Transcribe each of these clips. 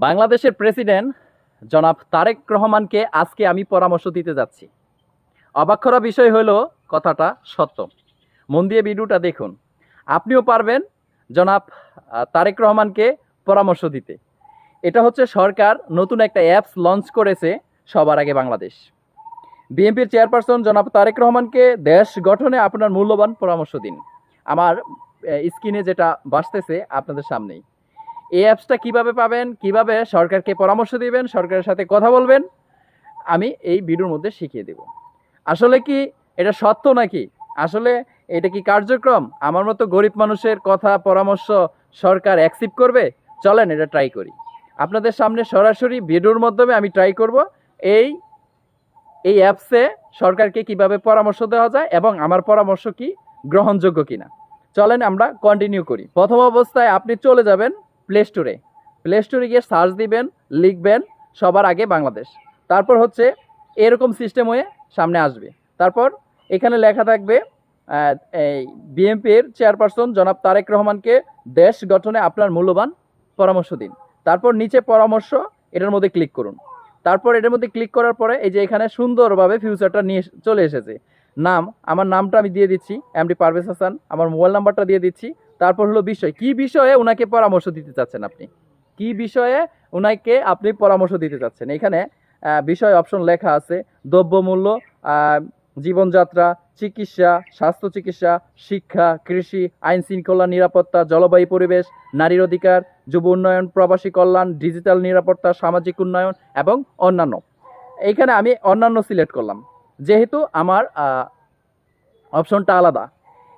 বাংলাদেশের প্রেসিডেন্ট জনাব তারেক রহমানকে আজকে আমি পরামর্শ দিতে যাচ্ছি। অবাক করা বিষয় হলো কথাটা সত্য। মন দিয়ে ভিডিওটা দেখুন, আপনিও পারবেন জনাব তারেক রহমানকে পরামর্শ দিতে। এটা হচ্ছে সরকার নতুন একটা অ্যাপস লঞ্চ করেছে সবার আগে বাংলাদেশ। বিএনপির চেয়ারপারসন জনাব তারেক রহমানকে দেশ গঠনে আপনার মূল্যবান পরামর্শ দিন। আমার স্ক্রিনে যেটা ভাসতেছে আপনাদের সামনেই। এই অ্যাপসটা কিভাবে পাবেন, কিভাবে সরকারকে পরামর্শ দিবেন, সরকারের সাথে কথা বলবেন, আমি এই ভিডিওর মধ্যে শিখিয়ে দেব। আসলে কি এটা সত্য নাকি, আসলে এটা কি কার্যক্রম, আমার মতো গরিব মানুষের কথা পরামর্শ সরকার অ্যাকসেপ্ট করবে? চলেন এটা ট্রাই করি। আপনাদের সামনে সরাসরি ভিডিওর মাধ্যমে আমি ট্রাই করব এই অ্যাপসে সরকারকে কিভাবে পরামর্শ দেওয়া যায় এবং আমার পরামর্শ কি গ্রহণযোগ্য কিনা। চলেন আমরা কন্টিনিউ করি। প্রথম অবস্থায় আপনি চলে যাবেন প্লে স্টোরে গিয়ে সার্চ দিবেন, লিখবেন সবার আগে বাংলাদেশ। তারপর হচ্ছে এরকম সিস্টেম হয়ে সামনে আসবে। তারপর এখানে লেখা থাকবে এই বিএনপির চেয়ারপারসন জনাব তারেক রহমানকে দেশ গঠনে আপনার মূল্যবান পরামর্শ দিন। তারপর নিচে পরামর্শ, এটার মধ্যে ক্লিক করুন। তারপর এটার মধ্যে ক্লিক করার পরে এই যে এখানে সুন্দরভাবে ফিউচারটা নিয়ে চলে এসেছে। আমার নামটা আমি দিয়ে দিচ্ছি, এমডি পারভেজ হাসান। আমার মোবাইল নাম্বারটা দিয়ে দিচ্ছি। তারপর হলো বিষয়, কি বিষয়ে ওনাকে পরামর্শ দিতে চাচ্ছেন আপনি, কি বিষয়ে ওনাকে আপনি পরামর্শ দিতে চাচ্ছেন। এখানে বিষয় অপশন লেখা আছে: দ্রব্যমূল্য, জীবনযাত্রা, চিকিৎসা, স্বাস্থ্য চিকিৎসা, শিক্ষা, কৃষি, আইন শৃঙ্খলা, নিরাপত্তা, জলবায়ু পরিবেশ, নারীর অধিকার, যুব উন্নয়ন, প্রবাসী কল্যাণ, ডিজিটাল নিরাপত্তা, সামাজিক উন্নয়ন এবং অন্যান্য। এইখানে আমি অন্যান্য সিলেক্ট করলাম, যেহেতু আমার অপশনটা আলাদা।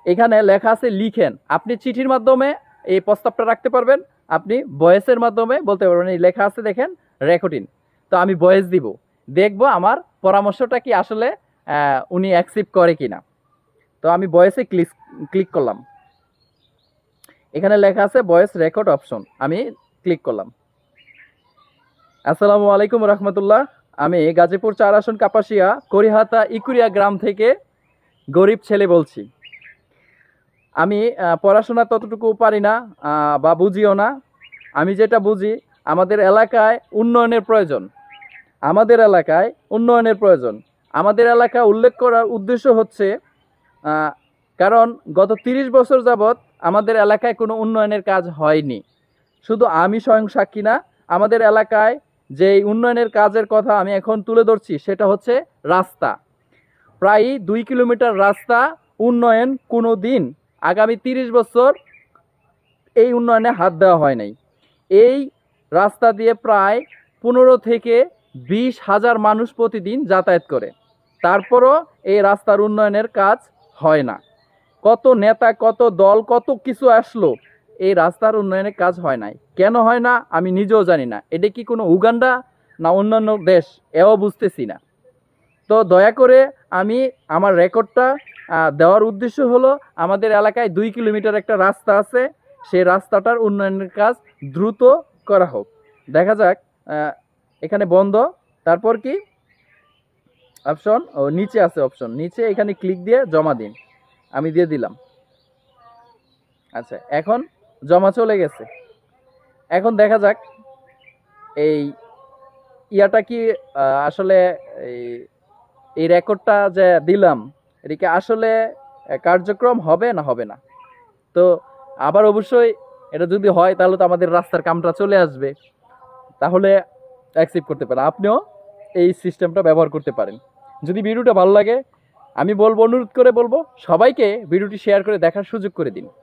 এখানে লেখা আছে লিখেন। আপনি চিঠির মাধ্যমে এই প্রস্তাবটা রাখতে পারবেন, আপনি ভয়েসের মাধ্যমে বলতে পারবেন। এই লেখা আছে দেখেন রেকর্ডিং। তো আমি ভয়েস দিব, দেখব আমার পরামর্শটা কি আসলে উনি অ্যাকসেপ্ট করে কিনা। তো আমি ভয়েসে ক্লিক করলাম। এখানে লেখা আছে ভয়েস রেকর্ড অপশন, আমি ক্লিক করলাম। আসসালামু আলাইকুম রহমতুল্লাহ। আমি গাজীপুর 4 আসন কাপাসিয়া করিহাতা ইকুরিয়া গ্রাম থেকে গরিব ছেলে বলছি। আমি পড়াশোনা ততটুকু পারি না বা বুঝিও না। আমি যেটা বুঝি, আমাদের এলাকায় উন্নয়নের প্রয়োজন। আমাদের এলাকায় উন্নয়নের প্রয়োজন। আমাদের এলাকা উল্লেখ করার উদ্দেশ্য হচ্ছে কারণ গত 30 বছর যাবৎ আমাদের এলাকায় কোনো উন্নয়নের কাজ হয়নি। শুধু আমি স্বয়ং সাক্ষী না, আমাদের এলাকায় যে উন্নয়নের কাজের কথা আমি এখন তুলে ধরছি সেটা হচ্ছে রাস্তা। প্রায় 2 কিলোমিটার রাস্তা উন্নয়ন কোনো দিন আগামী 30 বছর এই উন্নয়নে হাত দেওয়া হয় নাই। এই রাস্তা দিয়ে প্রায় 15 থেকে 20 হাজার মানুষ প্রতিদিন যাতায়াত করে, তারপরও এই রাস্তার উন্নয়নের কাজ হয় না। কত নেতা, কত দল, কত কিছু আসলো, এই রাস্তার উন্নয়নের কাজ হয় নাই। কেন হয় না আমি নিজেও জানি না। এটা কি কোনো উগান্ডা না অন্যান্য দেশ, এও বুঝতেছি না। তো দয়া করে আমি আমার রেকর্ডটা দেওয়ার উদ্দেশ্য হলো, আমাদের এলাকায় 2 কিলোমিটার একটা রাস্তা আছে, সেই রাস্তাটার উন্নয়নের কাজ দ্রুত করা হোক। দেখা যাক, এখানে বন্ধ। তারপর কি অপশন, ও নিচে আছে অপশন, নিচে এখানে ক্লিক দিয়ে জমা দিন। আমি দিয়ে দিলাম। আচ্ছা, এখন জমা চলে গেছে। এখন দেখা যাক এই ইয়াটা কি আসলে এই রেকর্ডটা যে দিলাম এটা কি আসলে কার্যক্রম হবে না হবে না। তো আবার অবশ্যই এটা যদি হয় তাহলে তো আমাদের রাস্তার কামটা চলে আসবে, তাহলে অ্যাকসেপ্ট করতে পারেন। আপনিও এই সিস্টেমটা ব্যবহার করতে পারেন। যদি ভিডিওটা ভালো লাগে, আমি বলবো, অনুরোধ করে বলবো, সবাইকে ভিডিওটি শেয়ার করে দেখার সুযোগ করে দিন।